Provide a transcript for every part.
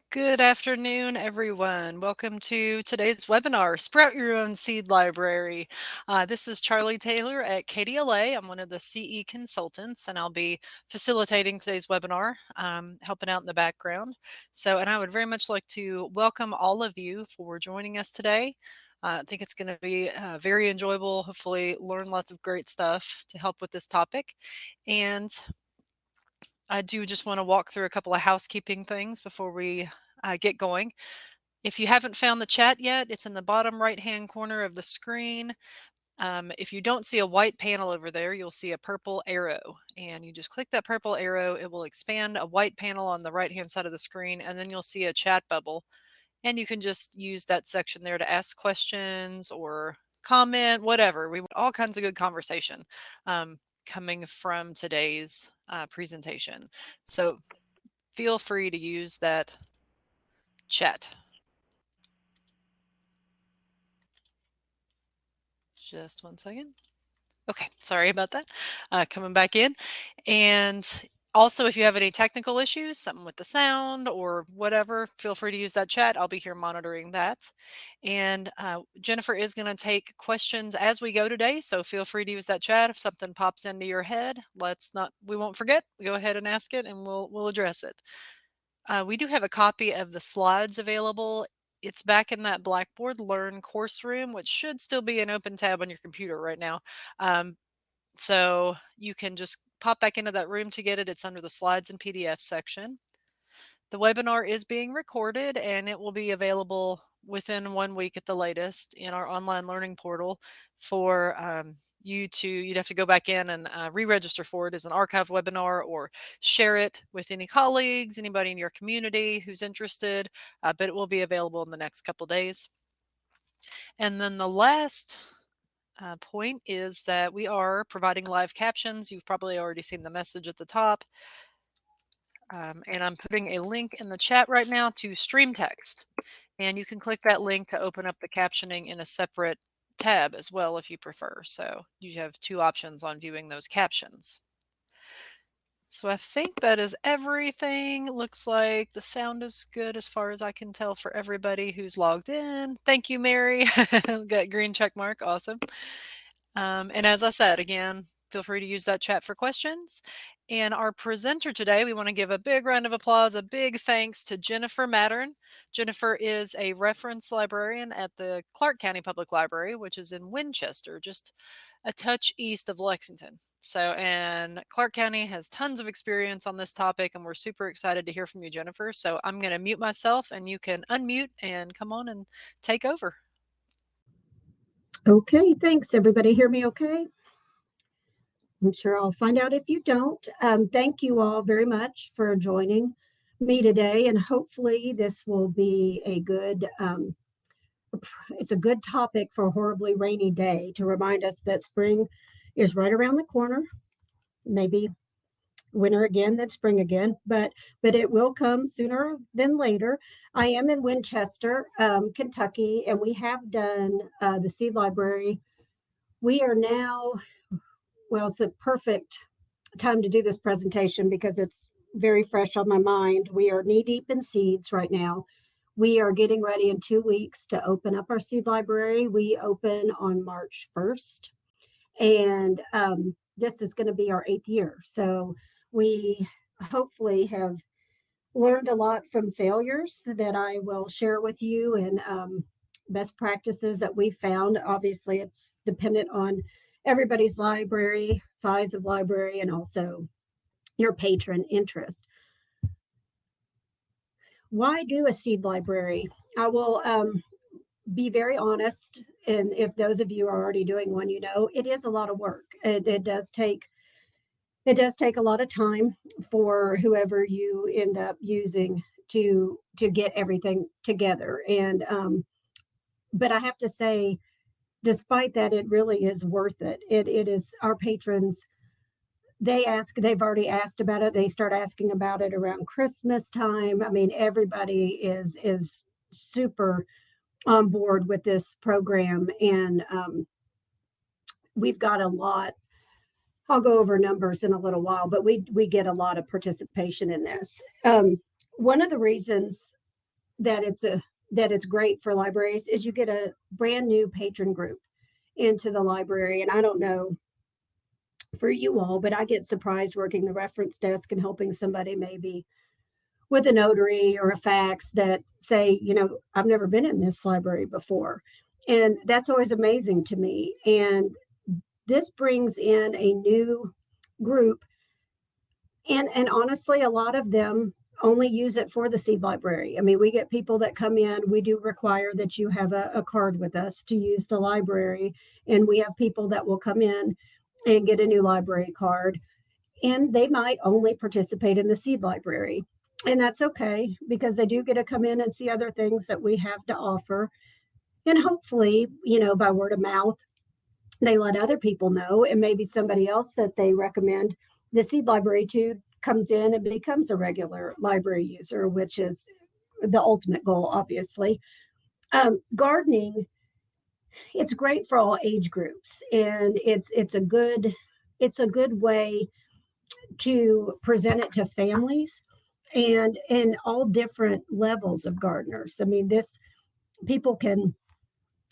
Good afternoon, everyone. Welcome to today's webinar, Sprout Your Own Seed Library. This is Charlie Taylor at KDLA. I'm one of the CE consultants, and I'll be facilitating today's webinar, helping out in the background. And I would very much like to welcome all of you for joining us today. I think it's going to be very enjoyable, hopefully learn lots of great stuff to help with this topic. And I do just want to walk through a couple of housekeeping things before we get going. If you haven't found the chat yet, it's in the bottom right-hand corner of the screen. If you don't see a white panel over there, you'll see a purple arrow, and you just click that purple arrow. It will expand a white panel on the right-hand side of the screen, and then you'll see a chat bubble, and you can just use that section there to ask questions or comment, whatever. We want all kinds of good conversation coming from today's presentation. So feel free to use that chat. Just one second. Okay, sorry about that. Coming back in. And also, if you have any technical issues, something with the sound or whatever, feel free to use that chat. I'll be here monitoring that. And Jennifer is going to take questions as we go today, so feel free to use that chat. If something pops into your head, we won't forget. Go ahead and ask it, and we'll address it. We do have a copy of the slides available. It's back in that Blackboard Learn course room, which should still be an open tab on your computer right now. So you can just pop back into that room to get it. It's under the slides and PDF section. The webinar is being recorded, and it will be available within 1 week at the latest in our online learning portal for you'd have to go back in and re-register for it as an archive webinar or share it with any colleagues, anybody in your community who's interested, but it will be available in the next couple days. And then the last point is that we are providing live captions. You've probably already seen the message at the top. And I'm putting a link in the chat right now to stream text. And you can click that link to open up the captioning in a separate tab as well if you prefer. So you have two options on viewing those captions. So I think that is everything. Looks like the sound is good as far as I can tell for everybody who's logged in. Thank you, Mary. Got green check mark. Awesome. And as I said, again, feel free to use that chat for questions. And our presenter today, we want to give a big round of applause, a big thanks to Jennifer Mattern. Jennifer is a reference librarian at the Clark County Public Library, which is in Winchester, just a touch east of Lexington. And Clark County has tons of experience on this topic, and we're super excited to hear from you, Jennifer. So I'm going to mute myself, and you can unmute and come on and take over. Okay, thanks. Everybody hear me okay? I'm sure I'll find out if you don't. Thank you all very much for joining me today, and hopefully this will be a good, it's a good topic for a horribly rainy day to remind us that spring is right around the corner. Maybe winter again, then spring again, but it will come sooner than later. I am in Winchester, Kentucky, and we have done the Seed Library. We are now, well, it's a perfect time to do this presentation because it's very fresh on my mind. We are knee deep in seeds right now. We are getting ready in 2 weeks to open up our seed library. We open on March 1st, and this is going to be our 8th year. So we hopefully have learned a lot from failures that I will share with you, and best practices that we found. Obviously, it's dependent on everybody's library, size of library, and also your patron interest. Why do a seed library? I will be very honest, and if those of you are already doing one, you know, it is a lot of work. It does take a lot of time for whoever you end up using to get everything together. And but I have to say, despite that, it really is worth it. It is our patrons. They've already asked about it. They start asking about it around Christmas time. I mean, everybody is super on board with this program, and we've got a lot. I'll go over numbers in a little while, but we get a lot of participation in this. One of the reasons that it's great for libraries is you get a brand new patron group into the library. And I don't know for you all, but I get surprised working the reference desk and helping somebody maybe with a notary or a fax that say, I've never been in this library before. And that's always amazing to me. And this brings in a new group. And honestly, a lot of them only use it for the seed library. I mean, we get people that come in, we do require that you have a card with us to use the library. And we have people that will come in and get a new library card, and they might only participate in the seed library. And that's okay because they do get to come in and see other things that we have to offer. And hopefully, by word of mouth, they let other people know, and maybe somebody else that they recommend the seed library to comes in and becomes a regular library user, which is the ultimate goal, obviously. Gardening, it's great for all age groups, and it's a good way to present it to families and in all different levels of gardeners. I mean, this people can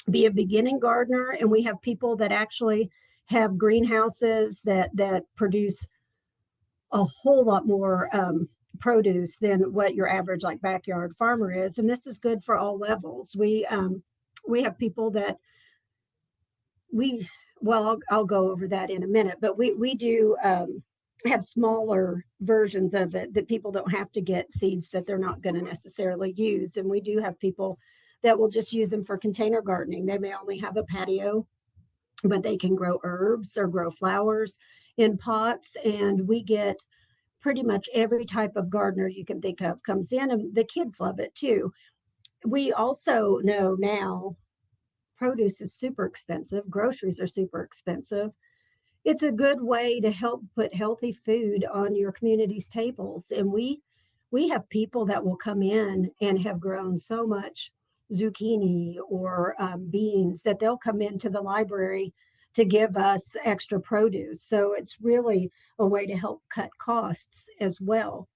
be a beginning gardener, and we have people that actually have greenhouses that produce a whole lot more produce than what your average like backyard farmer is. And this is good for all levels. We have people that we well I'll go over that in a minute, but we do have smaller versions of it that people don't have to get seeds that they're not going to necessarily use. And we do have people that will just use them for container gardening. They may only have a patio, but they can grow herbs or grow flowers in pots. And we get pretty much every type of gardener you can think of comes in, and the kids love it too. We also know now produce is super expensive, groceries are super expensive. It's a good way to help put healthy food on your community's tables. And we have people that will come in and have grown so much zucchini or beans that they'll come into the library to give us extra produce. So it's really a way to help cut costs as well.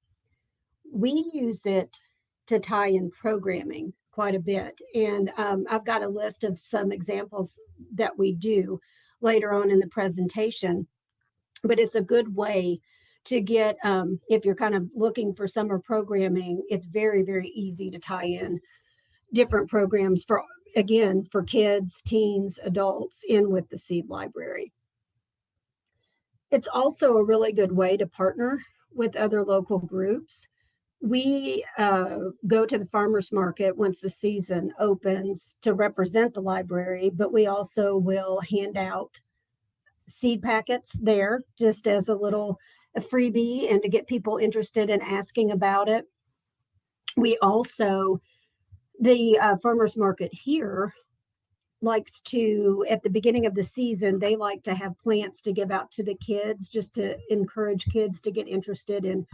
We use it to tie in programming quite a bit. And I've got a list of some examples that we do later on in the presentation. But it's a good way to get, if you're kind of looking for summer programming, it's very, very easy to tie in different programs for, again, for kids, teens, adults in with the seed library. It's also a really good way to partner with other local groups. We go to the farmers market once the season opens to represent the library, but we also will hand out seed packets there just as a freebie and to get people interested in asking about it. We also, the farmers market here likes to, at the beginning of the season, they like to have plants to give out to the kids just to encourage kids to get interested in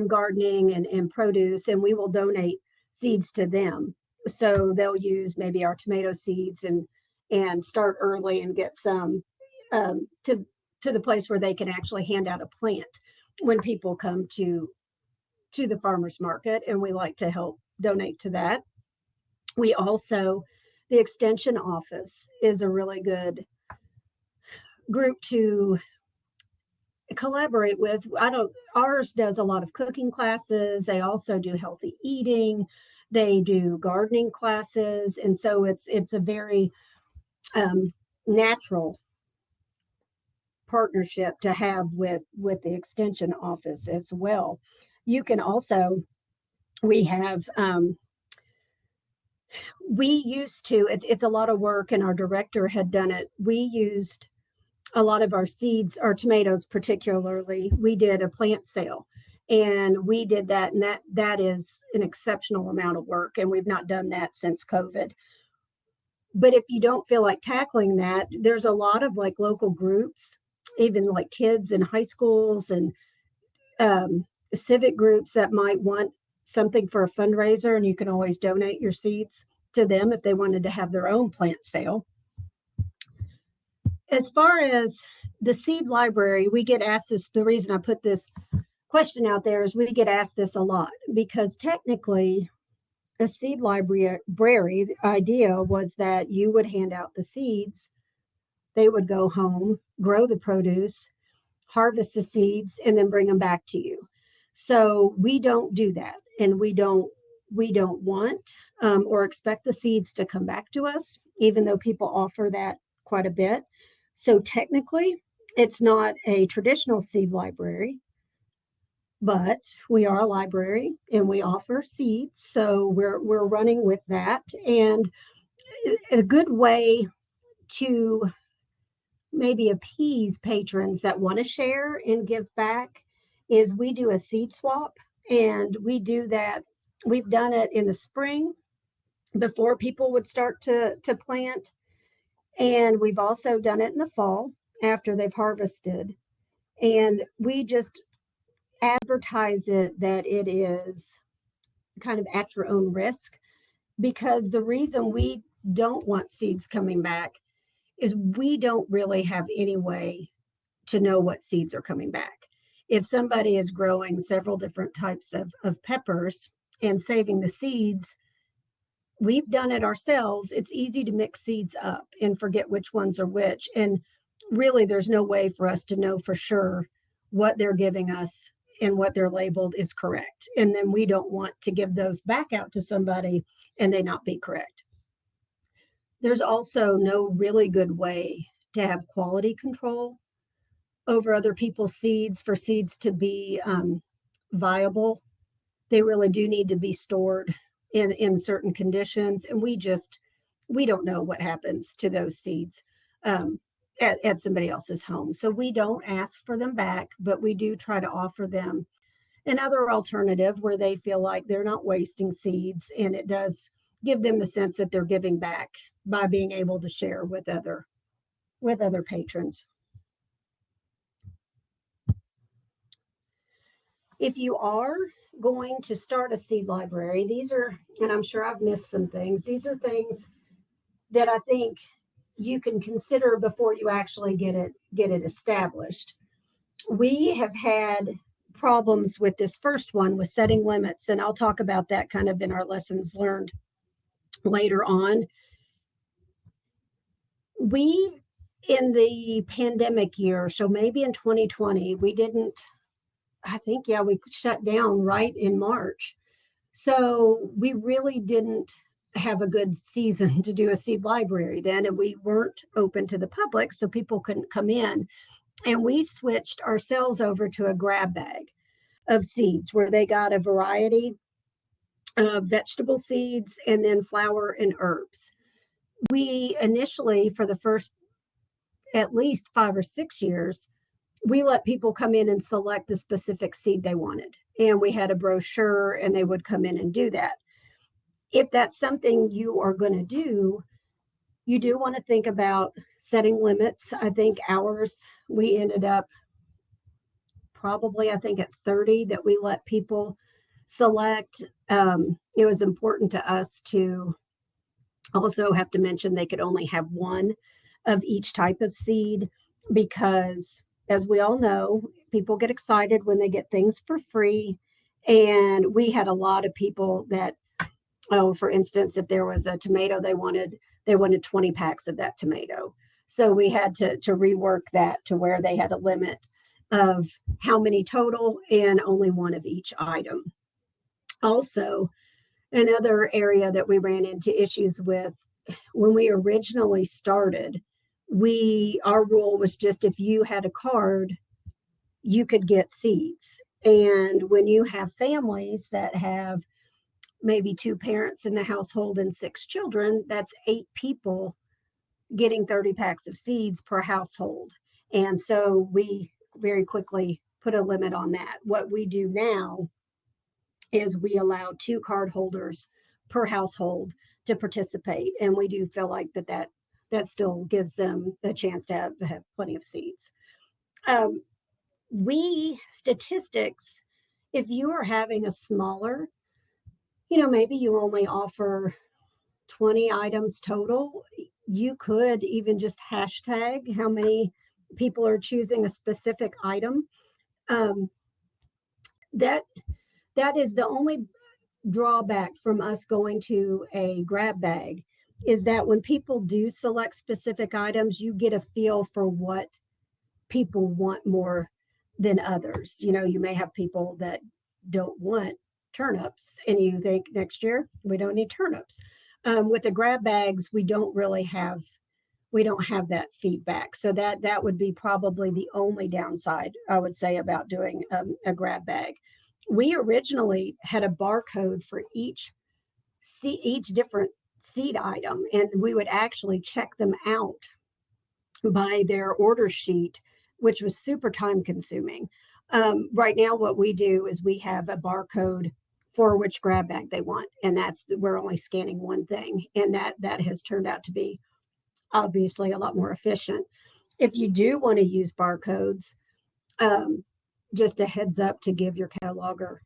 gardening and produce, and we will donate seeds to them. So they'll use maybe our tomato seeds and start early and get some to the place where they can actually hand out a plant when people come to the farmers market, and we like to help donate to that. We also, the extension office is a really good group to collaborate with. I don't Ours does a lot of cooking classes. They also do healthy eating. They do gardening classes, and so it's a very natural partnership to have with the extension office as well. You can also, we have we used to, it's a lot of work, and our director had done it. We used a lot of our seeds, our tomatoes particularly, we did a plant sale, and we did that, and that is an exceptional amount of work, and we've not done that since COVID. But if you don't feel like tackling that, there's a lot of like local groups, even like kids in high schools and civic groups that might want something for a fundraiser, and you can always donate your seeds to them if they wanted to have their own plant sale. As far as the seed library, we get asked this. The reason I put this question out there is we get asked this a lot because technically a seed library, the idea was that you would hand out the seeds, they would go home, grow the produce, harvest the seeds, and then bring them back to you. So we don't do that, and we don't want or expect the seeds to come back to us, even though people offer that quite a bit. So technically, it's not a traditional seed library, but we are a library and we offer seeds. So we're running with that. And a good way to maybe appease patrons that want to share and give back is we do a seed swap, and we do that. We've done it in the spring before people would start to plant, and we've also done it in the fall after they've harvested. And we just advertise it that it is kind of at your own risk, because the reason we don't want seeds coming back is we don't really have any way to know what seeds are coming back. If somebody is growing several different types of peppers and saving the seeds, we've done it ourselves. It's easy to mix seeds up and forget which ones are which. And really, there's no way for us to know for sure what they're giving us and what they're labeled is correct. And then we don't want to give those back out to somebody and they not be correct. There's also no really good way to have quality control over other people's seeds for seeds to be viable. They really do need to be stored in certain conditions, and we don't know what happens to those seeds at somebody else's home. So we don't ask for them back, but we do try to offer them another alternative where they feel like they're not wasting seeds, and it does give them the sense that they're giving back by being able to share with other patrons. If you are going to start a seed library, these are, and I'm sure I've missed some things, these are things that I think you can consider before you actually get it established. We have had problems with this first one with setting limits, and I'll talk about that kind of in our lessons learned later on. We, in the pandemic year, so maybe in 2020, we didn't, I think, yeah, we shut down right in March. So we really didn't have a good season to do a seed library then, and we weren't open to the public, so people couldn't come in. And we switched ourselves over to a grab bag of seeds where they got a variety of vegetable seeds and then flower and herbs. We initially, for the first at least 5 or 6 years, we let people come in and select the specific seed they wanted. And we had a brochure and they would come in and do that. If that's something you are going to do, you do want to think about setting limits. I think ours, we ended up probably, I think, at 30 that we let people select. It was important to us to also have to mention they could only have one of each type of seed because, as we all know, people get excited when they get things for free. And we had a lot of people that, oh, for instance, if there was a tomato they wanted 20 packs of that tomato. So we had to rework that to where they had a limit of how many total and only one of each item. Also, another area that we ran into issues with when we originally started, our rule was just if you had a card, you could get seeds. And when you have families that have maybe two parents in the household and 6 children, that's 8 people getting 30 packs of seeds per household. And so we very quickly put a limit on that. What we do now is we allow 2 card holders per household to participate. And we do feel like that still gives them a chance to have plenty of seeds. Um, we statistics, if you are having a smaller, maybe you only offer 20 items total, you could even just hashtag how many people are choosing a specific item. Um, that that is the only drawback from us going to a grab bag is that when people do select specific items, you get a feel for what people want more than others. You know, you may have people that don't want turnips, and you think next year we don't need turnips. With the grab bags, we don't have that feedback. So that would be probably the only downside I would say about doing a grab bag. We originally had a barcode for each different seed item, and we would actually check them out by their order sheet, which was super time consuming. Right now, what we do is we have a barcode for which grab bag they want, and that's we're only scanning one thing, and that has turned out to be obviously a lot more efficient. If you do want to use barcodes, um, just a heads up to give your cataloger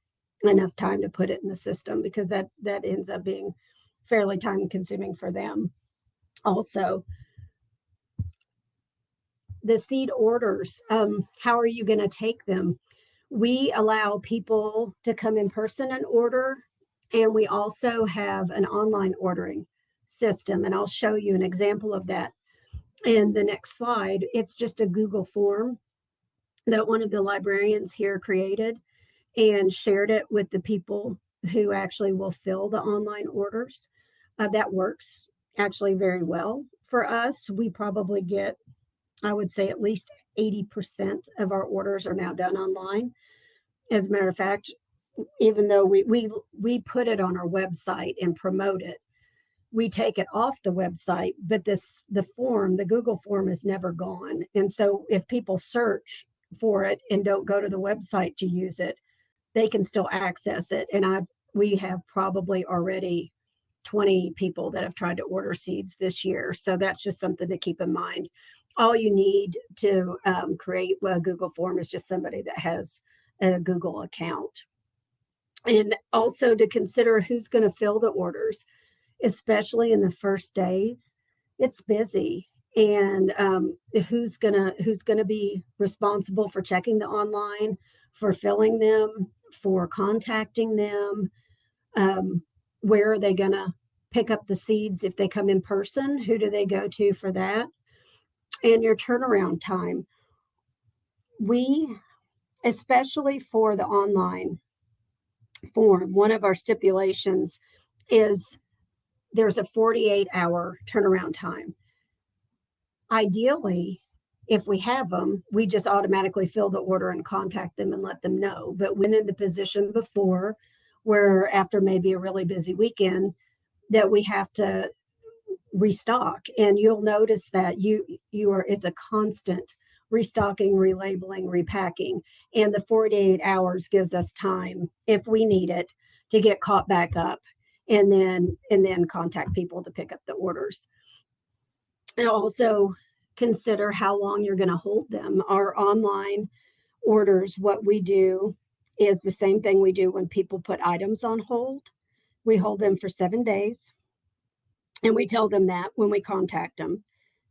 enough time to put it in the system, because that ends up being fairly time consuming for them. Also, the seed orders, how are you going to take them? We allow people to come in person and order, and we also have an online ordering system, and I'll show you an example of that in the next slide. It's just a Google form that one of the librarians here created and shared it with the people who actually will fill the online orders. That works actually very well for us. We probably get, I would say, at least 80% of our orders are now done online. As a matter of fact, even though we put it on our website and promote it, we take it off the website, but the Google form is never gone. And so if people search for it and don't go to the website to use it, they can still access it. And we have probably already 20 people that have tried to order seeds this year. So that's just something to keep in mind. All you need to create a Google form is just somebody that has a Google account. And also to consider who's going to fill the orders, especially in the first days. It's busy, and who's gonna be responsible for checking the online, for filling them, for contacting them? Um, where are they gonna pick up the seeds if they come in person? Who do they go to for that? And your turnaround time. We, especially for the online form, one of our stipulations is there's a 48-hour turnaround time. Ideally, if we have them, we just automatically fill the order and contact them and let them know. But when in the position before, where after maybe a really busy weekend, that we have to restock, and you'll notice that it's a constant restocking, relabeling, repacking, and the 48 hours gives us time if we need it to get caught back up, and then contact people to pick up the orders. And also consider how long you're going to hold them. Our online orders, what we do is the same thing we do when people put items on hold. We hold them for 7 days, and we tell them that when we contact them.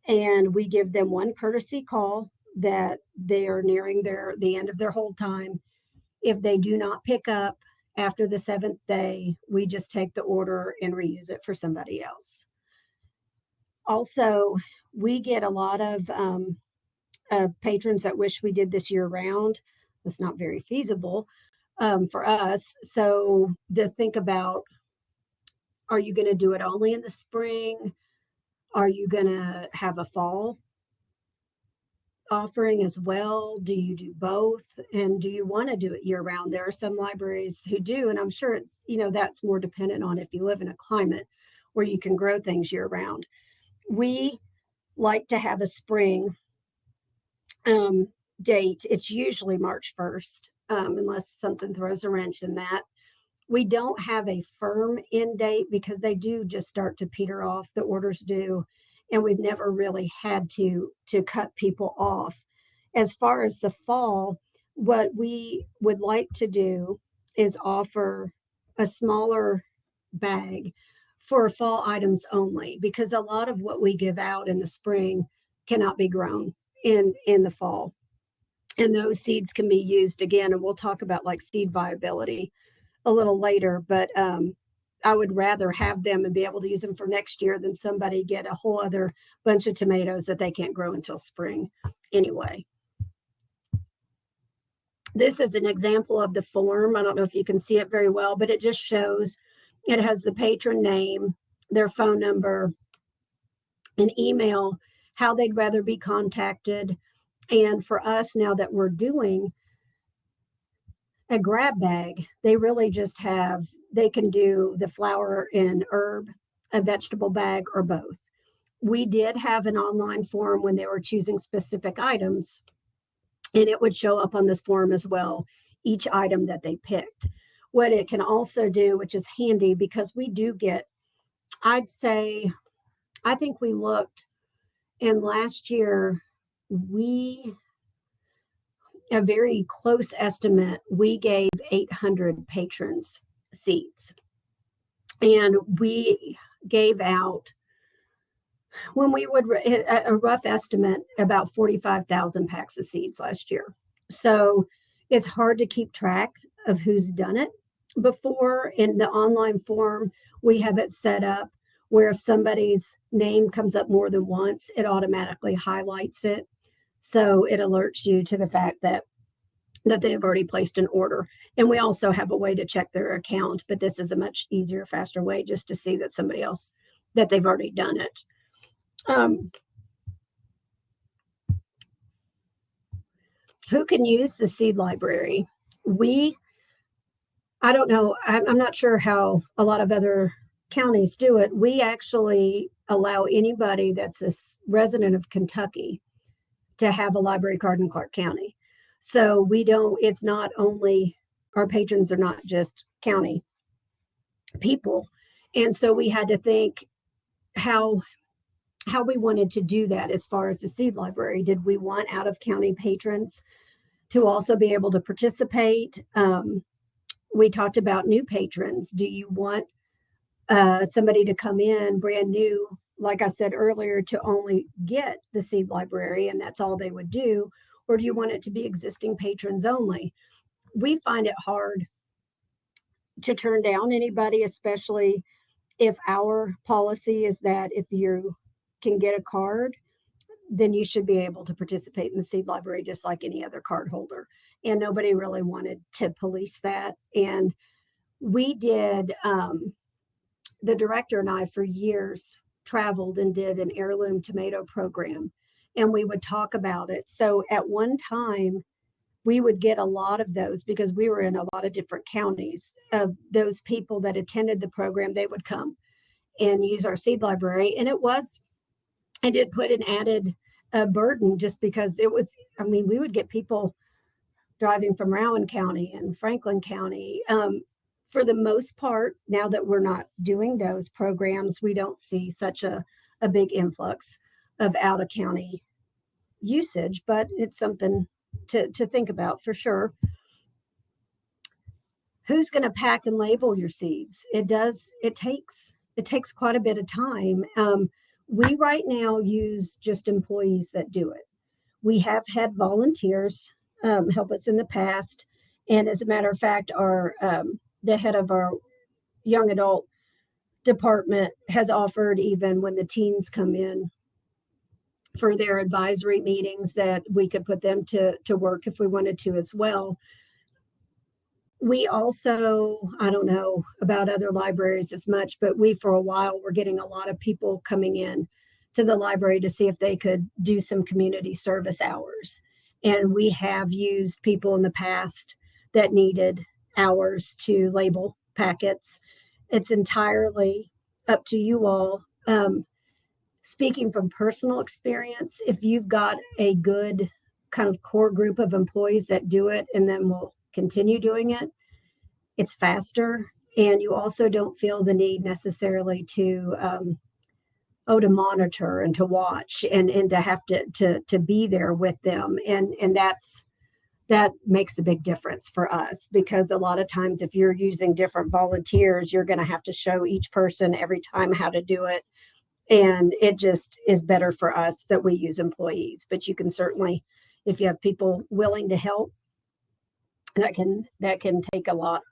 And we give them one courtesy call that they are nearing the end of their hold time. If they do not pick up after the seventh day, we just take the order and reuse it for somebody else. Also, we get a lot of patrons that wish we did this year round. It's not very feasible for us. So to think about, are you going to do it only in the spring? Are you going to have a fall offering as well? Do you do both? And do you want to do it year round? There are some libraries who do, and I'm sure, that's more dependent on if you live in a climate where you can grow things year round. We like to have a spring date. It's usually March 1st, unless something throws a wrench in that. We don't have a firm end date because they do just start to peter off. The orders do, and we've never really had to cut people off. As far as the fall, what we would like to do is offer a smaller bag for fall items only, because a lot of what we give out in the spring cannot be grown in the fall, and those seeds can be used again. And we'll talk about like seed viability a little later, but I would rather have them and be able to use them for next year than somebody get a whole other bunch of tomatoes that they can't grow until spring anyway. This is an example of the form. I don't know if you can see it very well, but it just shows, it has the patron name, their phone number, an email, how they'd rather be contacted. And for us, now that we're doing a grab bag, they really just have, they can do the flower and herb, a vegetable bag, or both. We did have an online form when they were choosing specific items, and it would show up on this form as well, each item that they picked. What it can also do, which is handy because we do get, I'd say, I think we looked, and last year we, a very close estimate, we gave 800 patrons seeds. And we gave out, when we would, a rough estimate, about 45,000 packs of seeds last year. So it's hard to keep track of who's done it before. In the online form, we have it set up where if somebody's name comes up more than once, it automatically highlights it. So it alerts you to the fact that they have already placed an order. And we also have a way to check their account, but this is a much easier, faster way just to see that somebody else, that they've already done it. Who can use the seed library? I don't know, I'm not sure how a lot of other counties do it. We actually allow anybody that's a resident of Kentucky to have a library card in Clark County. So we don't, it's not only, our patrons are not just county people. And so we had to think how we wanted to do that as far as the seed library. Did we want out of county patrons to also be able to participate? We talked about new patrons. Do you want somebody to come in brand new, like I said earlier, to only get the seed library and that's all they would do? Or do you want it to be existing patrons only? We find it hard to turn down anybody, especially if our policy is that if you can get a card, then you should be able to participate in the seed library just like any other card holder. And nobody really wanted to police that. And we did, the director and I for years traveled and did an heirloom tomato program, and we would talk about it. So at one time, we would get a lot of those because we were in a lot of different counties. Of those people that attended the program, they would come and use our seed library. And I did put an added burden just because it was, I mean, we would get people driving from Rowan County and Franklin County. For the most part, now that we're not doing those programs, we don't see such a big influx of out of county usage, but it's something to think about for sure. Who's going to pack and label your seeds? It takes quite a bit of time. We right now use just employees that do it. We have had volunteers help us in the past, and as a matter of fact, our the head of our young adult department has offered, even when the teens come in for their advisory meetings, that we could put them to work if we wanted to as well. We also, I don't know about other libraries as much, but we for a while were getting a lot of people coming in to the library to see if they could do some community service hours. And we have used people in the past that needed hours to label packets. It's entirely up to you all. Speaking from personal experience, if you've got a good kind of core group of employees that do it and then will continue doing it, it's faster, and you also don't feel the need necessarily to to monitor and to watch and to have to be there with them, and that makes a big difference for us, because a lot of times if you're using different volunteers, you're going to have to show each person every time how to do it, and it just is better for us that we use employees. But you can certainly, if you have people willing to help, that can take a lot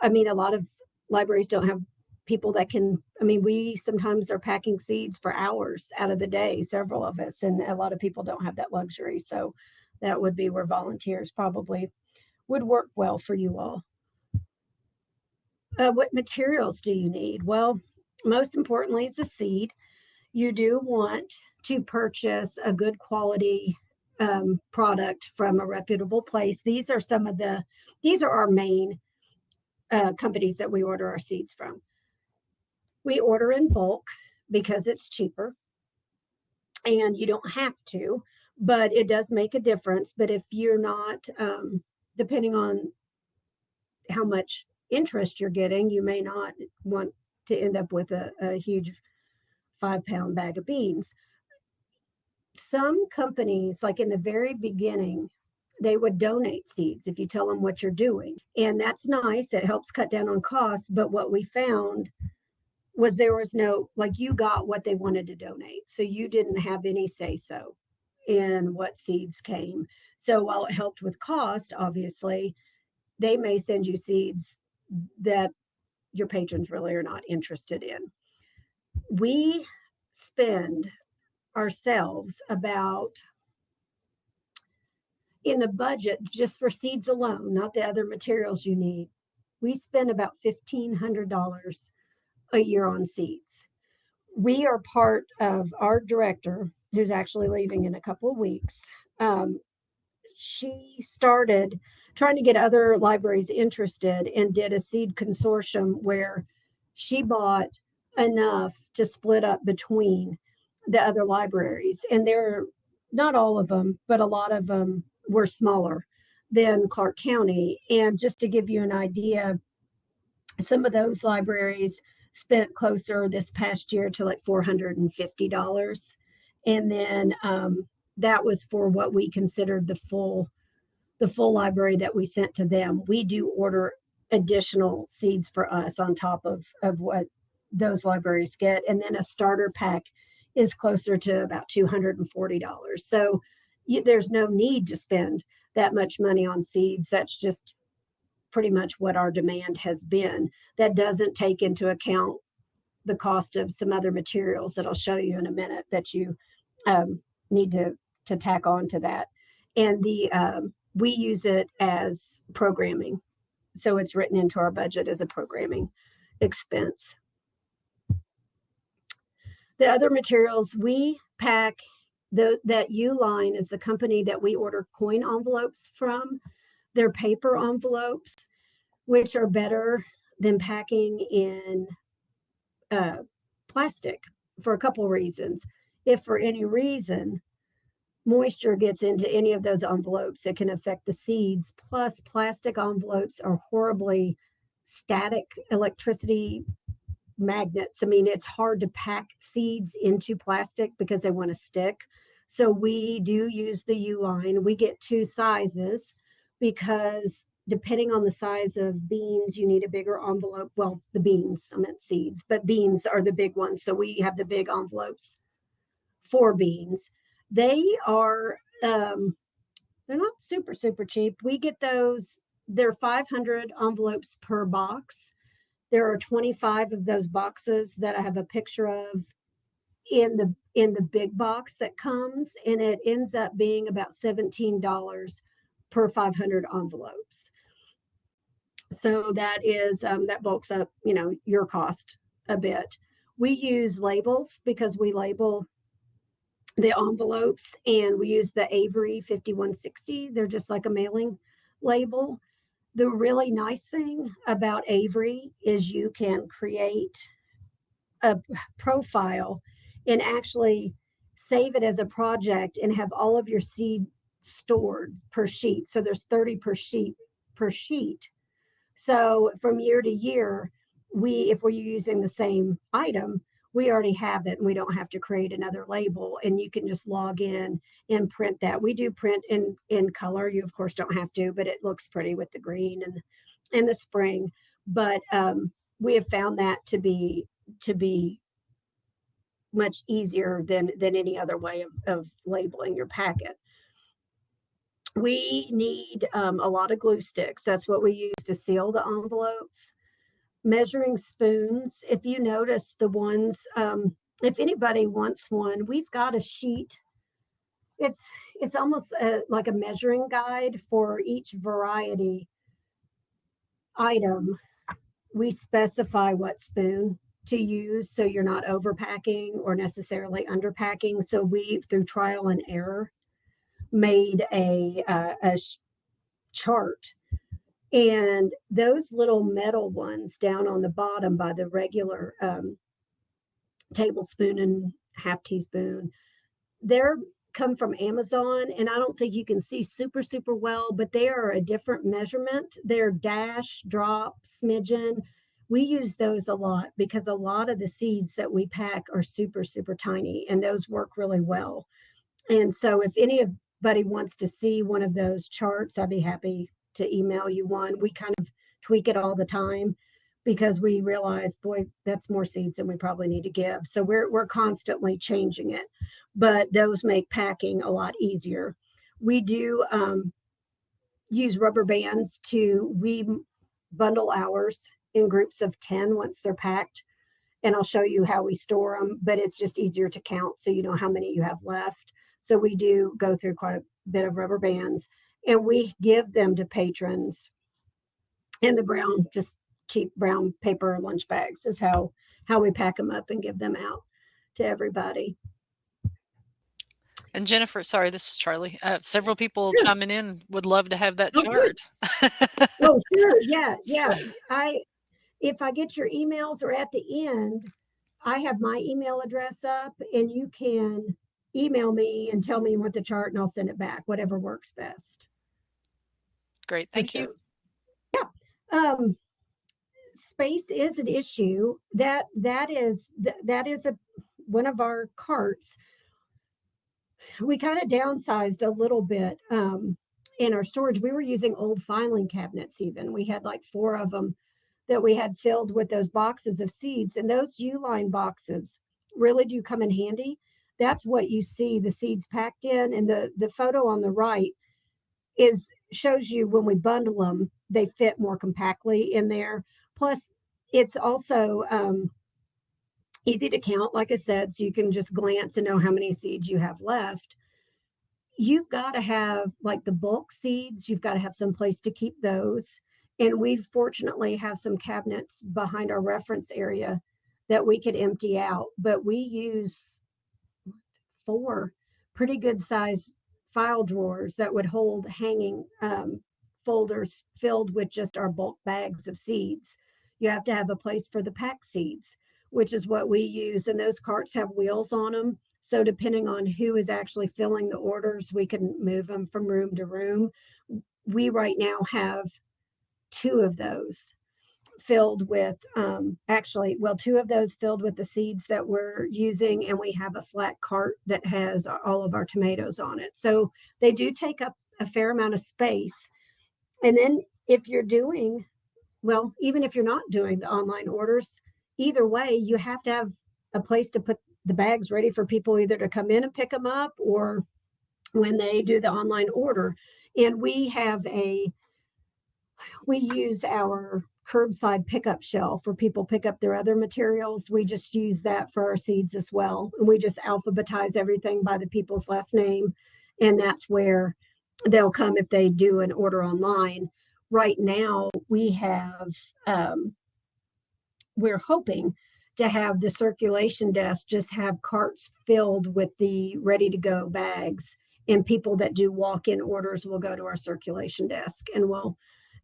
I mean, a lot of libraries don't have people that can, I mean, we sometimes are packing seeds for hours out of the day, several of us, and a lot of people don't have that luxury. So that would be where volunteers probably would work well for you all. What materials do you need? Well, most importantly is the seed. You do want to purchase a good quality product from a reputable place. These are our main companies that we order our seeds from. We order in bulk because it's cheaper and you don't have to, but it does make a difference. But if you're not, depending on how much interest you're getting, you may not want to end up with a huge 5 pound bag of beans. Some companies, like in the very beginning, they would donate seeds if you tell them what you're doing. And that's nice. It helps cut down on costs. But what we found was there was no, like, you got what they wanted to donate. So you didn't have any say so in what seeds came. So while it helped with cost, obviously, they may send you seeds that your patrons really are not interested in. We spend ourselves about, in the budget just for seeds alone, not the other materials you need, we spend about $1,500 a year on seeds. We are part of our director, who's actually leaving in a couple of weeks. Um, she started trying to get other libraries interested and did a seed consortium where she bought enough to split up between the other libraries. And they're not all of them, but a lot of them were smaller than Clark County. And just to give you an idea, some of those libraries spent closer this past year to like $450. And then that was for what we considered the full library that we sent to them. We do order additional seeds for us on top of what those libraries get. And then a starter pack is closer to about $240. So there's no need to spend that much money on seeds. That's just pretty much what our demand has been. That doesn't take into account the cost of some other materials that I'll show you in a minute that you um, need to tack on to that. And we use it as programming. So it's written into our budget as a programming expense. The other materials we pack, that Uline is the company that we order coin envelopes from. They're paper envelopes, which are better than packing in plastic for a couple reasons. If for any reason moisture gets into any of those envelopes, it can affect the seeds. Plus, plastic envelopes are horribly static electricity magnets. I mean, it's hard to pack seeds into plastic because they want to stick. So we do use the Uline. We get two sizes because depending on the size of beans, you need a bigger envelope. Well, the beans, I meant seeds, but beans are the big ones. So we have the big envelopes for beans. They are they're not super cheap. We get those. They're 500 envelopes per box. There are 25 of those boxes that I have a picture of in the big box that comes, and it ends up being about $17 per 500 envelopes. So that is that bulks up, your cost a bit. We use labels because we label the envelopes, and we use the Avery 5160. They're just like a mailing label. The really nice thing about Avery is you can create a profile and actually save it as a project and have all of your seed stored per sheet. So there's 30 per sheet. So from year to year, if we're using the same item, we already have it and we don't have to create another label, and you can just log in and print that. We do print in color. You of course don't have to, but it looks pretty with the green and the spring. But we have found that to be much easier than any other way of labeling your packet. We need a lot of glue sticks. That's what we use to seal the envelopes. Measuring spoons. If you notice the ones, if anybody wants one, we've got a sheet. It's it's almost like a measuring guide for each variety item. We specify what spoon to use so you're not overpacking or necessarily underpacking. So we, through trial and error, made a chart. And those little metal ones down on the bottom by the regular tablespoon and half teaspoon, they're come from Amazon, and I don't think you can see super well, but they are a different measurement. They're dash, drop, smidgen. We use those a lot because a lot of the seeds that we pack are super tiny, and those work really well. And so if anybody wants to see one of those charts, I'd be happy to email you one. We kind of tweak it all the time because we realize, boy, that's more seeds than we probably need to give. So we're constantly changing it, but those make packing a lot easier. We do use rubber bands we bundle ours in groups of 10 once they're packed, and I'll show you how we store them, but it's just easier to count so you know how many you have left. So we do go through quite a bit of rubber bands, and we give them to patrons in the brown, just cheap brown paper lunch bags is how we pack them up and give them out to everybody. And Jennifer, sorry, this is Charlie. Several people Sure. chiming in would love to have that Oh, good. chart. Oh, sure. Yeah. I If I get your emails or at the end, I have my email address up, and you can email me and tell me you want the chart, and I'll send it back, whatever works best, Great, for thank you. sure. Um, Space is an issue. That is a one of our carts. We kind of downsized a little bit in our storage. We were using old filing cabinets, even. We had like four of them that we had filled with those boxes of seeds, and those U-line boxes really do come in handy. That's what you see the seeds packed in, and the photo on the right is shows you when we bundle them, they fit more compactly in there. Plus, it's also easy to count, like I said, so you can just glance and know how many seeds you have left. You've got to have, like, the bulk seeds, you've got to have some place to keep those. And we fortunately have some cabinets behind our reference area that we could empty out, but we use four pretty good size file drawers that would hold hanging folders filled with just our bulk bags of seeds. You have to have a place for the pack seeds, which is what we use. And those carts have wheels on them. So depending on who is actually filling the orders, we can move them from room to room. We right now have two of those filled with actually, well, two of those filled with the seeds that we're using, and we have a flat cart that has all of our tomatoes on it. So they do take up a fair amount of space. And then if you're doing, well, even if you're not doing the online orders, either way, you have to have a place to put the bags ready for people either to come in and pick them up, or when they do the online order. And we use our curbside pickup shelf where people pick up their other materials. We just use that for our seeds as well. And we just alphabetize everything by the people's last name. And that's where they'll come if they do an order online. Right now, um, we're hoping to have the circulation desk just have carts filled with the ready to go bags, and people that do walk-in orders will go to our circulation desk, and we'll,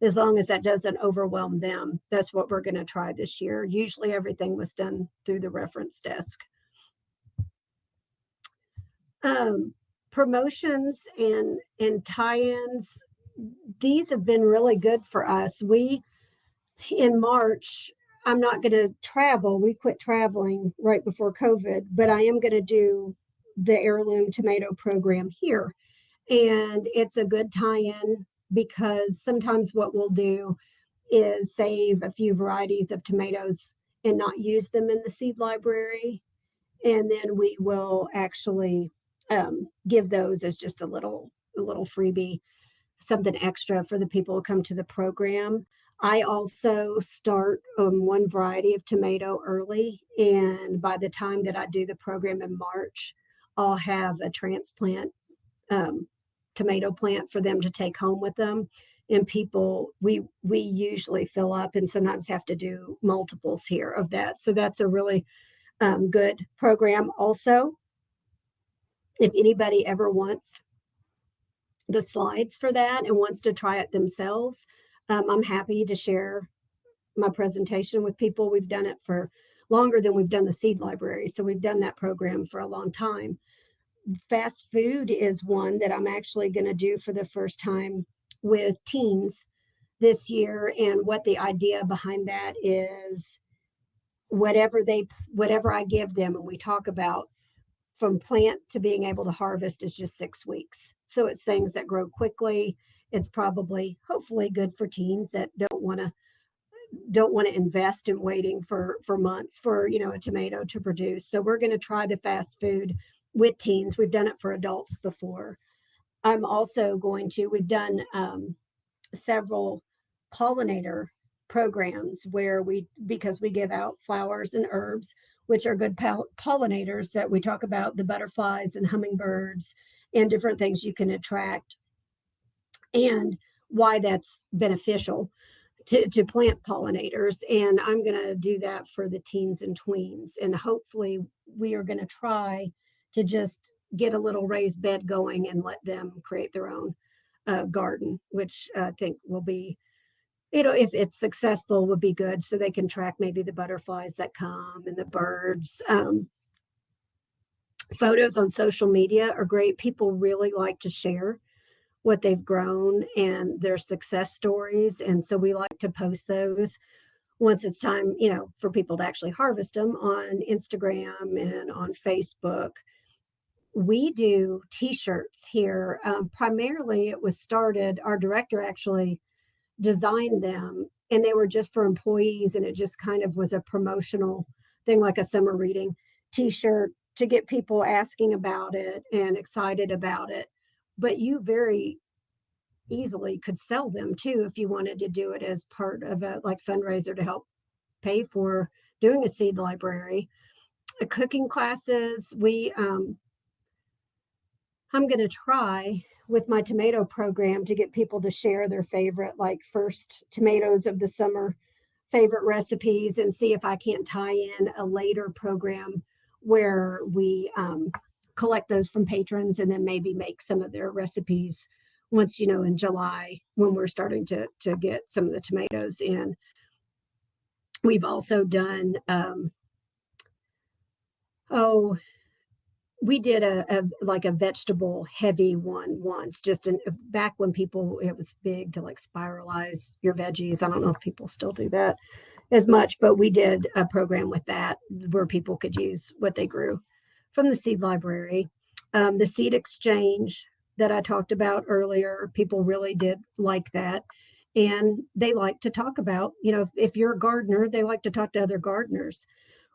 as long as that doesn't overwhelm them, that's what we're going to try this year. Usually everything was done through the reference desk. um, Promotions and tie-ins, these have been really good for us. We In March, I'm not going to travel. We quit traveling right before COVID, but I am going to do the heirloom tomato program here. And it's a good tie in because sometimes what we'll do is save a few varieties of tomatoes and not use them in the seed library. And then we will actually give those as just a little freebie. something extra for the people who come to the program. I also start one variety of tomato early, and by the time that I do the program in March, I'll have a transplant um, tomato plant for them to take home with them. And people, we usually fill up and sometimes have to do multiples here of that. So that's a really good program. Also, if anybody ever wants the slides for that and wants to try it themselves, I'm happy to share my presentation with people. We've done it for longer than we've done the seed library. So we've done that program for a long time. Fast food is one that I'm actually going to do for the first time with teens this year. And what the idea behind that is, whatever I give them and we talk about, from plant to being able to harvest is just 6 weeks. So it's things that grow quickly. It's probably, hopefully, good for teens that don't want to invest in waiting for months for a tomato to produce. So we're going to try the fast food with teens. We've done it for adults before. I'm also going to, we've done several pollinator programs where because we give out flowers and herbs, which are good pollinators, that we talk about the butterflies and hummingbirds and different things you can attract, and why that's beneficial to plant pollinators. And I'm going to do that for the teens and tweens. And hopefully, we are going to try to just get a little raised bed going and let them create their own garden, which I think will be, if it's successful, would be good. So they can track maybe the butterflies that come and the birds. Photos on social media are great. People really like to share what they've grown and their success stories. And so we like to post those once it's time, for people to actually harvest them on Instagram and on Facebook. We do t-shirts here. Primarily it was started, our director actually designed them, and they were just for employees, and it just kind of was a promotional thing, like a summer reading t-shirt, to get people asking about it and excited about it. But you very easily could sell them too if you wanted to do it as part of a like fundraiser to help pay for doing a seed library. Cooking classes, I'm going to try with my tomato program to get people to share their favorite, like, first tomatoes of the summer, favorite recipes, and see if I can't tie in a later program where we collect those from patrons and then maybe make some of their recipes once, in July, when we're starting to get some of the tomatoes in. We've also done, oh, we did like a vegetable heavy one once, just back when people, it was big to like spiralize your veggies. I don't know if people still do that as much, but we did a program with that where people could use what they grew from the seed library. The seed exchange that I talked about earlier, people really did like that. And they like to talk about, if you're a gardener, they like to talk to other gardeners.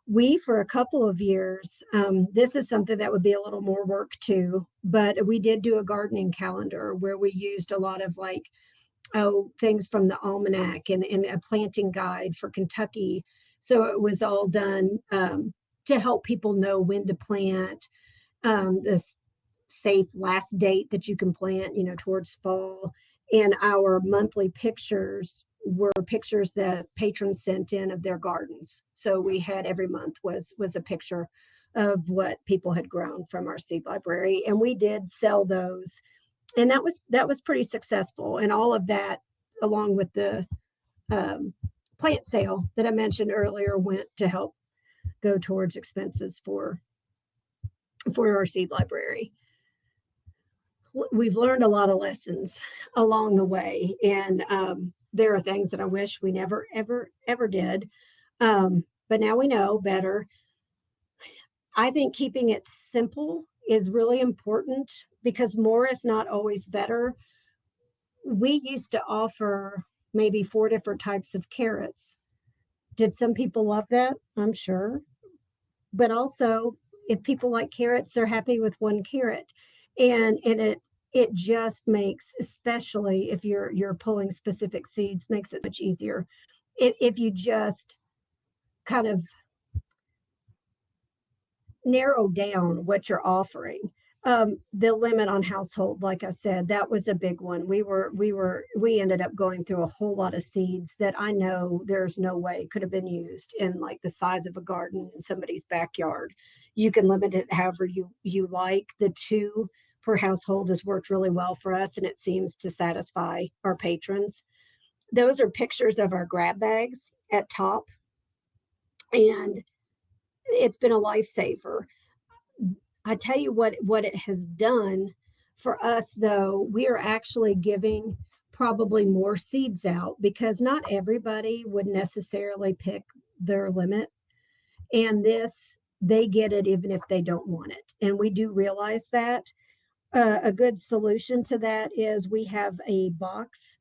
We, for a couple of years, this is something that would be a little more work too, but we did do a gardening calendar where we used a lot of, like, things from the almanac and a planting guide for Kentucky. So it was all done to help people know when to plant, this safe last date that you can plant, towards fall. And our monthly pictures were pictures that patrons sent in of their gardens. So we had, every month was a picture of what people had grown from our seed library, and we did sell those, and that was pretty successful. And all of that, along with the um, plant sale that I mentioned earlier, went to help go towards expenses for our seed library. We've learned a lot of lessons along the way, and there are things that I wish we never ever did, but now we know better. I think keeping it simple is really important because more is not always better. We used to offer maybe 4 different types of carrots. Did some people love that? I'm sure. But also, if people like carrots, they're happy with one carrot. And it it just makes, especially if you're pulling specific seeds, makes it much easier if you just kind of narrow down what you're offering. The limit on household, like I said, that was a big one. We ended up going through a whole lot of seeds that I know there's no way could have been used in like the size of a garden in somebody's backyard. You can limit it however you like. The two per household has worked really well for us, and it seems to satisfy our patrons. Those are pictures of our grab bags at top, and it's been a lifesaver. I tell you what it has done for us though, we are actually giving probably more seeds out because not everybody would necessarily pick their limit. And this, they get it even if they don't want it. And we do realize that. A good solution to that is we have a box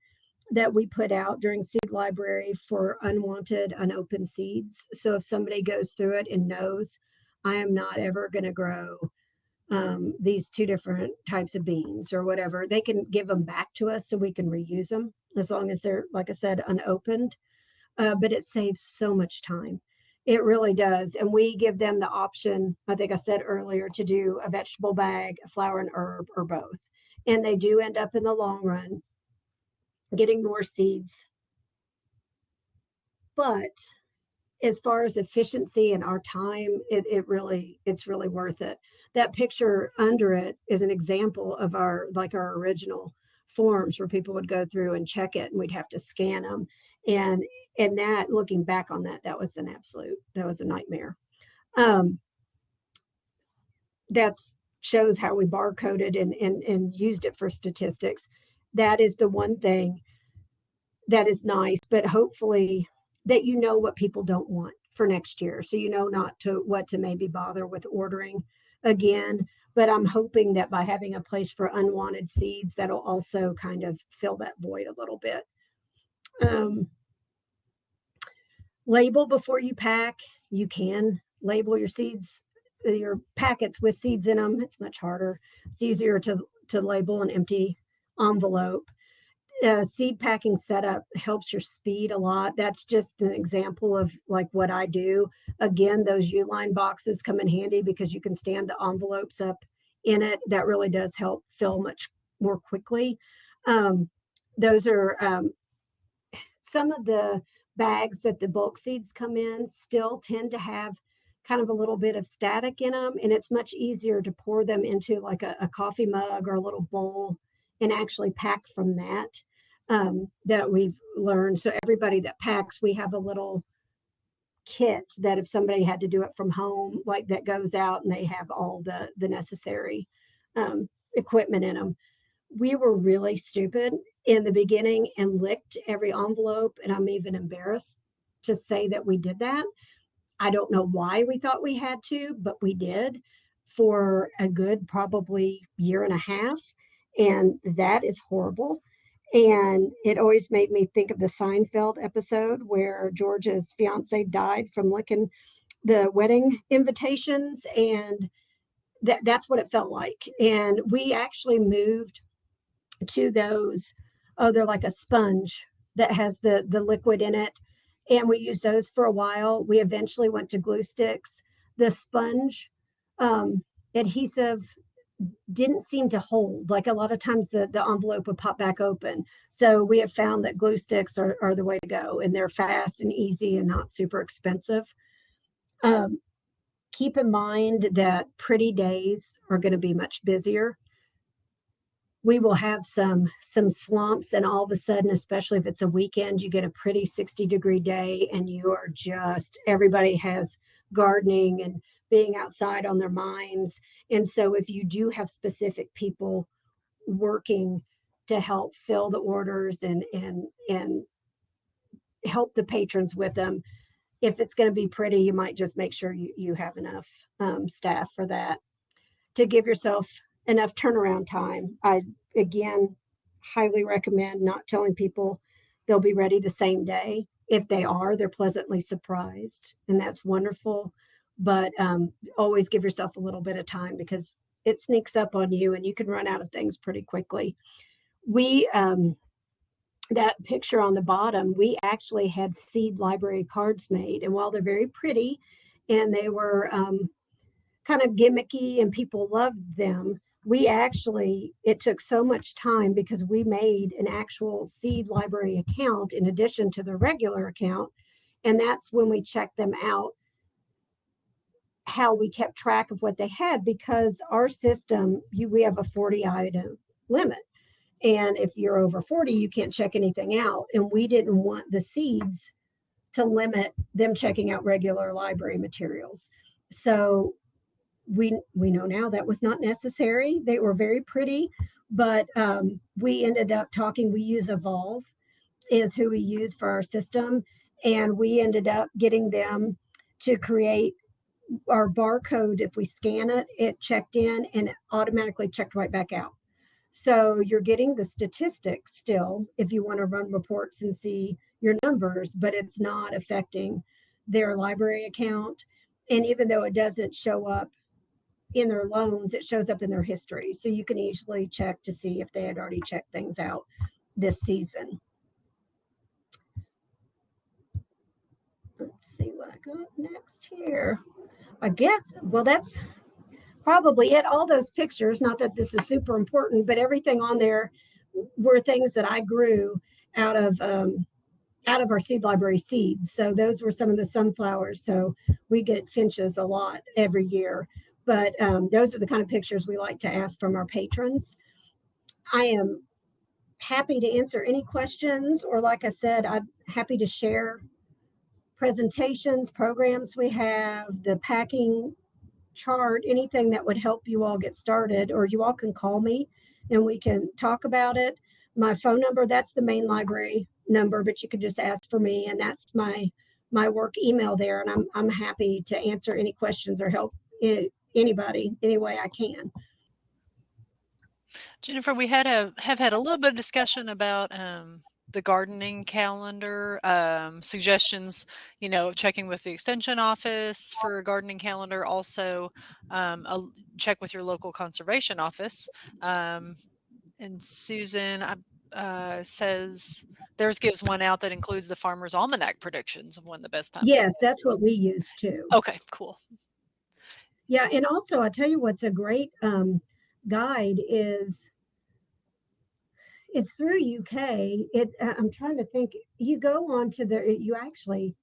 that we put out during seed library for unwanted, unopened seeds. So if somebody goes through it and knows I am not ever going to grow these two different types of beans or whatever, they can give them back to us so we can reuse them as long as they're, like I said, unopened. But it saves so much time. It really does. And we give them the option, I think I said earlier, to do a vegetable bag, a flower and herb, or both. And they do end up in the long run getting more seeds. But as far as efficiency and our time, it's really worth it. That picture under it is an example of our original forms where people would go through and check it and we'd have to scan them. And that, looking back on that, that was a nightmare. Um, that shows how we barcoded and used it for statistics. That is the one thing that is nice, but hopefully that you know what people don't want for next year. So you know not to what to maybe bother with ordering again. But I'm hoping that by having a place for unwanted seeds, that'll also kind of fill that void a little bit. Um, Label before you pack. You can label your seeds, your packets with seeds in them. It's much harder. It's easier to label an empty envelope. Seed packing setup helps your speed a lot. That's just an example of like what I do. Again, those U-line boxes come in handy because you can stand the envelopes up in it. That really does help fill much more quickly. Um, those are some of the bags that the bulk seeds come in still tend to have kind of a little bit of static in them, and it's much easier to pour them into like a coffee mug or a little bowl and actually pack from that. That we've learned. So everybody that packs, we have a little kit that if somebody had to do it from home, like that goes out and they have all the necessary equipment in them. We were really stupid in the beginning and licked every envelope, and I'm even embarrassed to say that we did that. I don't know why we thought we had to, but we did for a good probably year and a half, and that is horrible. And it always made me think of the Seinfeld episode where George's fiance died from licking the wedding invitations, and that's what it felt like. And we actually moved to those, oh, they're like a sponge that has the liquid in it, and we used those for a while. We eventually went to glue sticks. The sponge adhesive didn't seem to hold. Like a lot of times the envelope would pop back open. So we have found that glue sticks are the way to go, and they're fast and easy and not super expensive. Um, Keep in mind that pretty days are going to be much busier. We will have some slumps, and all of a sudden, especially if it's a weekend, you get a pretty 60-degree day and you are just, everybody has gardening and being outside on their minds. And so if you do have specific people working to help fill the orders and help the patrons with them, if it's going to be pretty, you might just make sure you have enough staff for that, to give yourself enough turnaround time. I, again, highly recommend not telling people they'll be ready the same day. If they are, they're pleasantly surprised, and that's wonderful. But always give yourself a little bit of time, because it sneaks up on you and you can run out of things pretty quickly. We That picture on the bottom, we actually had seed library cards made, and while they're very pretty and they were kind of gimmicky and people loved them, we actually, it took so much time because we made an actual seed library account in addition to the regular account. And that's when we checked them out, how we kept track of what they had, because our system, we have a 40 item limit. And if you're over 40, you can't check anything out. And we didn't want the seeds to limit them checking out regular library materials. So we know now that was not necessary. They were very pretty, but we ended up talking. We use Evolve is who we use for our system, and we ended up getting them to create our barcode. If we scan it, it checked in and it automatically checked right back out. So you're getting the statistics still if you want to run reports and see your numbers, but it's not affecting their library account. And even though it doesn't show up in their loans, it shows up in their history. So you can easily check to see if they had already checked things out this season. Let's see what I got next here. I guess, well, that's probably it. All those pictures, not that this is super important, but everything on there were things that I grew out of out of our seed library seeds. So those were some of the sunflowers. So we get finches a lot every year. But those are the kind of pictures we like to ask from our patrons. I am happy to answer any questions, or like I said, I'm happy to share presentations, programs we have, the packing chart, anything that would help you all get started, or you all can call me and we can talk about it. My phone number, that's the main library number, but you can just ask for me, and that's my work email there, and I'm happy to answer any questions or help anybody any way I can. Jennifer, we have had a little bit of discussion about the gardening calendar, suggestions, checking with the extension office for a gardening calendar, also check with your local conservation office. And Susan says theirs gives one out that includes the farmer's almanac predictions of when the best time to Yes, plant that's is. what we use too. Okay, cool. Yeah, and also I'll tell you what's a great guide is, it's through UK. I'm trying to think. You go on to you actually,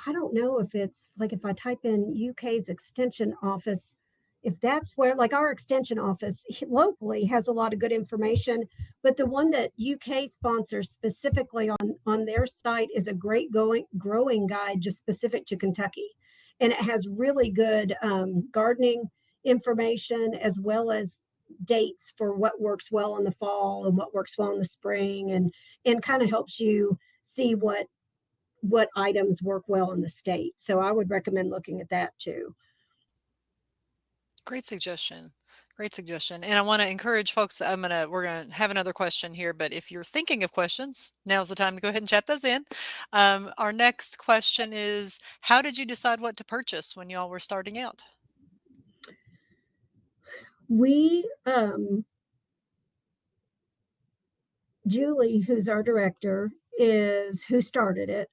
I don't know if it's like if I type in UK's extension office, if that's where, like, our extension office locally has a lot of good information, but the one that UK sponsors specifically on their site is a great growing guide just specific to Kentucky, and it has really good gardening information as well as dates for what works well in the fall and what works well in the spring, and kind of helps you see what items work well in the state. So I would recommend looking at that too. Great suggestion. Great suggestion. And I want to encourage folks, we're gonna have another question here, but if you're thinking of questions, now's the time to go ahead and chat those in. Our next question is, how did you decide what to purchase when y'all were starting out? We, Julie, who's our director, is who started it.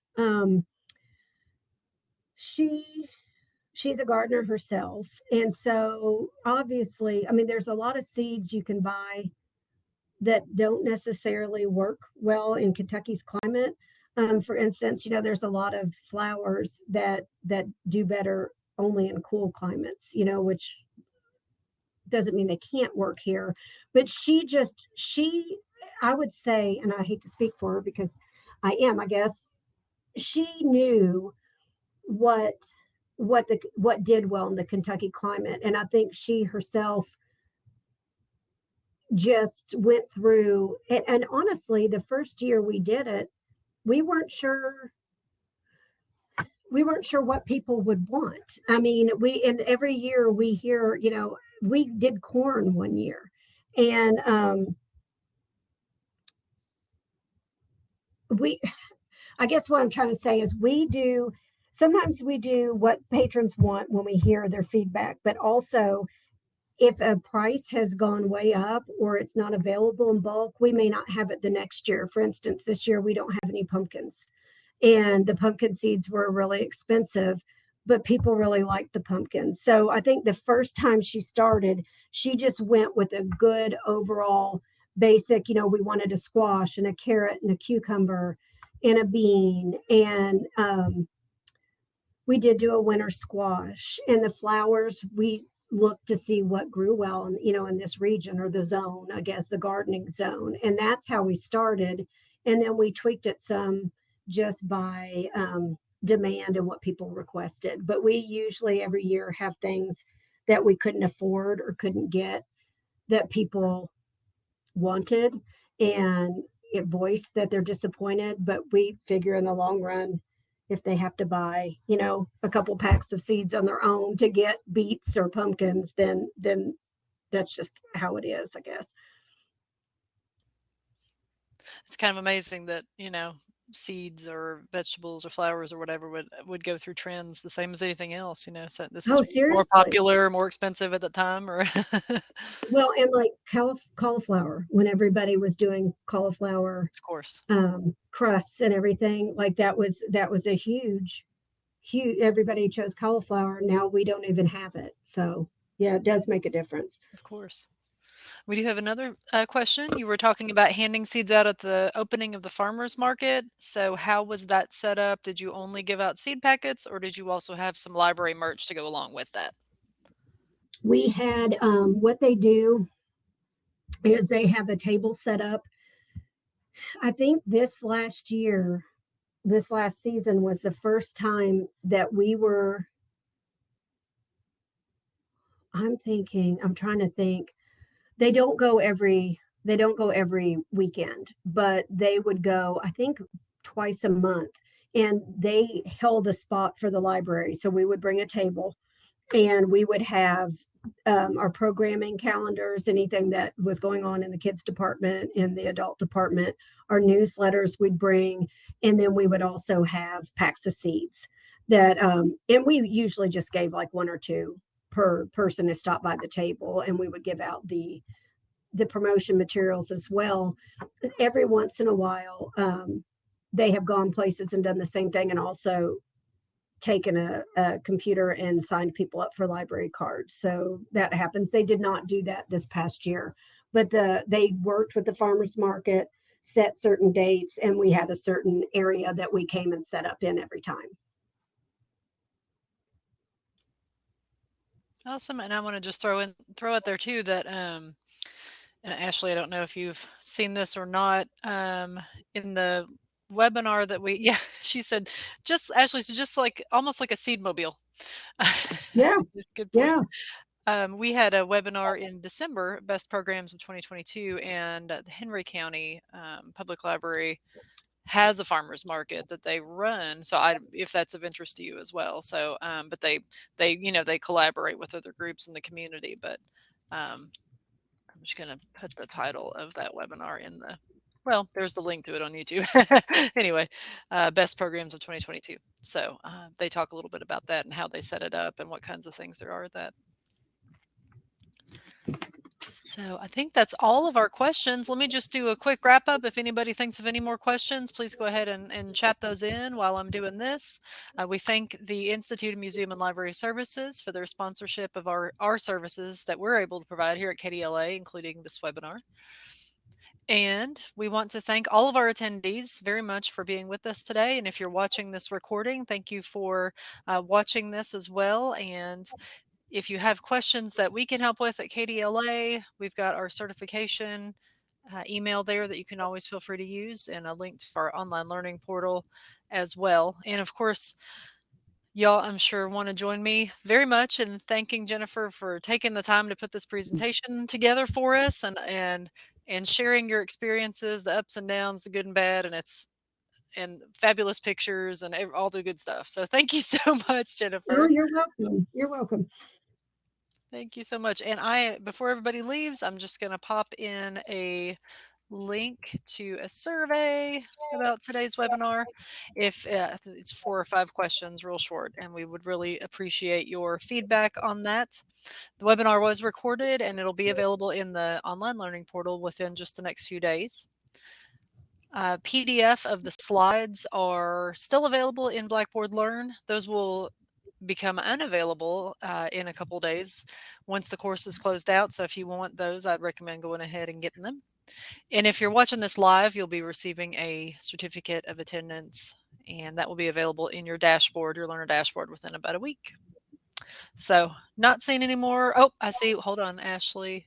She she's a gardener herself, and so obviously, I mean, there's a lot of seeds you can buy that don't necessarily work well in Kentucky's climate. For instance, there's a lot of flowers that do better only in cool climates, which doesn't mean they can't work here. But she, I would say, and I hate to speak for her because I guess, she knew what what did well in the Kentucky climate, and I think she herself just went through, and honestly, the first year we did it, we weren't sure what people would want. I mean, and every year we hear, we did corn one year, and we I guess what I'm trying to say is sometimes we do what patrons want when we hear their feedback, but also if a price has gone way up or it's not available in bulk, we may not have it the next year. For instance, this year we don't have any pumpkins, and the pumpkin seeds were really expensive, but people really liked the pumpkins. So I think the first time she started, she just went with a good overall basic, we wanted a squash and a carrot and a cucumber and a bean. And we did do a winter squash, and the flowers we looked to see what grew well in, in this region or the zone, I guess, the gardening zone. And that's how we started. And then we tweaked it some just by demand and what people requested. But we usually every year have things that we couldn't afford or couldn't get that people wanted, and it voiced that they're disappointed. But we figure in the long run, if they have to buy, a couple packs of seeds on their own to get beets or pumpkins, then that's just how it is, I guess. It's kind of amazing that, seeds or vegetables or flowers or whatever would go through trends the same as anything else, so this Oh, is more seriously. popular, more expensive at the time, or of Well, and like cauliflower, when everybody was doing cauliflower course. crusts and everything, like that was a huge, everybody chose cauliflower. Now we don't even have it. So yeah, it does make a difference. Of course. We do have another question. You were talking about handing seeds out at the opening of the farmers market. So how was that set up? Did you only give out seed packets, or did you also have some library merch to go along with that? We had what they do is they have a table set up. I think this last season was the first time that I'm trying to think. They don't go every weekend, but they would go, I think, twice a month. And they held a spot for the library. So we would bring a table, and we would have our programming calendars, anything that was going on in the kids department, in the adult department, our newsletters we'd bring, and then we would also have packs of seeds and we usually just gave like one or two per person to stop by the table, and we would give out the promotion materials as well. Every once in a while, they have gone places and done the same thing, and also taken a computer and signed people up for library cards. So that happens. They did not do that this past year, but they worked with the farmers market, set certain dates, and we had a certain area that we came and set up in every time. Awesome. And I want to just throw out there too that and Ashley, I don't know if you've seen this or not. In the webinar that we yeah, she said just Ashley, so just like almost like a seed mobile. Yeah, Good point. yeah. We had a webinar in December, Best Programs of 2022, and the Henry County Public Library has a farmers market that they run. So if that's of interest to you as well. So, but they collaborate with other groups in the community. But I'm just going to put the title of that webinar in the. Well, there's the link to it on YouTube. Anyway, Best Programs of 2022. So they talk a little bit about that and how they set it up and what kinds of things there are that. So I think that's all of our questions. Let me just do a quick wrap up. If anybody thinks of any more questions, please go ahead and chat those in while I'm doing this. We thank the Institute of Museum and Library Services for their sponsorship of our services that we're able to provide here at KDLA, including this webinar. And we want to thank all of our attendees very much for being with us today. And if you're watching this recording, thank you for watching this as well. And if you have questions that we can help with at KDLA, we've got our certification email there that you can always feel free to use, and a link to our online learning portal as well. And of course, y'all, I'm sure, want to join me very much in thanking Jennifer for taking the time to put this presentation together for us, and sharing your experiences, the ups and downs, the good and bad, and fabulous pictures and all the good stuff. So thank you so much, Oh, Jennifer. you're welcome. You're welcome. Thank you so much. And before everybody leaves, I'm just going to pop in a link to a survey about today's webinar. If it's 4 or 5 questions, real short, and we would really appreciate your feedback on that. The webinar was recorded and it'll be available in the online learning portal within just the next few days. PDF of the slides are still available in Blackboard Learn. Those will become unavailable in a couple days once the course is closed out. So if you want those, I'd recommend going ahead and getting them. And if you're watching this live, you'll be receiving a certificate of attendance, and that will be available in your dashboard, your learner dashboard, within about a week. So not seeing any more. Oh, I see. Hold on, Ashley.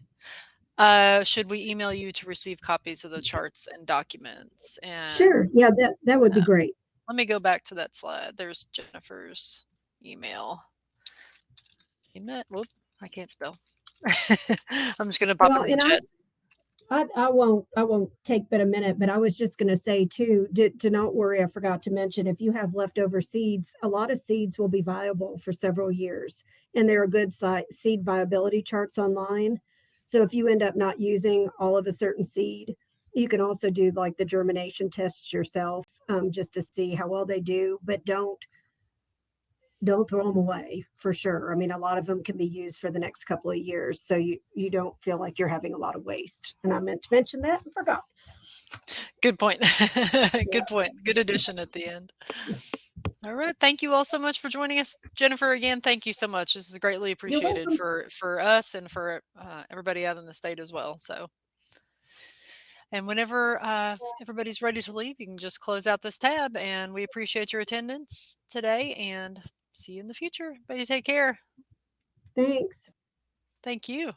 Should we email you to receive copies of the charts and documents? Sure. And Yeah, that would be great. let me go back to that slide. There's Jennifer's email. Whoop, I can't spell. I'm just going to pop it Well, in the and chat. I won't take but a minute, but I was just going to say too, to not worry. I forgot to mention, if you have leftover seeds, a lot of seeds will be viable for several years, and there are good seed viability charts online. So if you end up not using all of a certain seed, you can also do like the germination tests yourself, just to see how well they do. But don't throw them away for sure. I mean, a lot of them can be used for the next couple of years, so you don't feel like you're having a lot of waste. And I meant to mention that and forgot. Good point. Yeah, Good point. Good addition at the end. All right. Thank you all so much for joining us. Jennifer, again, thank you so much. This is greatly you're appreciated welcome. for us and for everybody out in the state as well. So, and whenever everybody's ready to leave, you can just close out this tab. And we appreciate your attendance today and see you in the future. Everybody take care. Thanks. Thank you.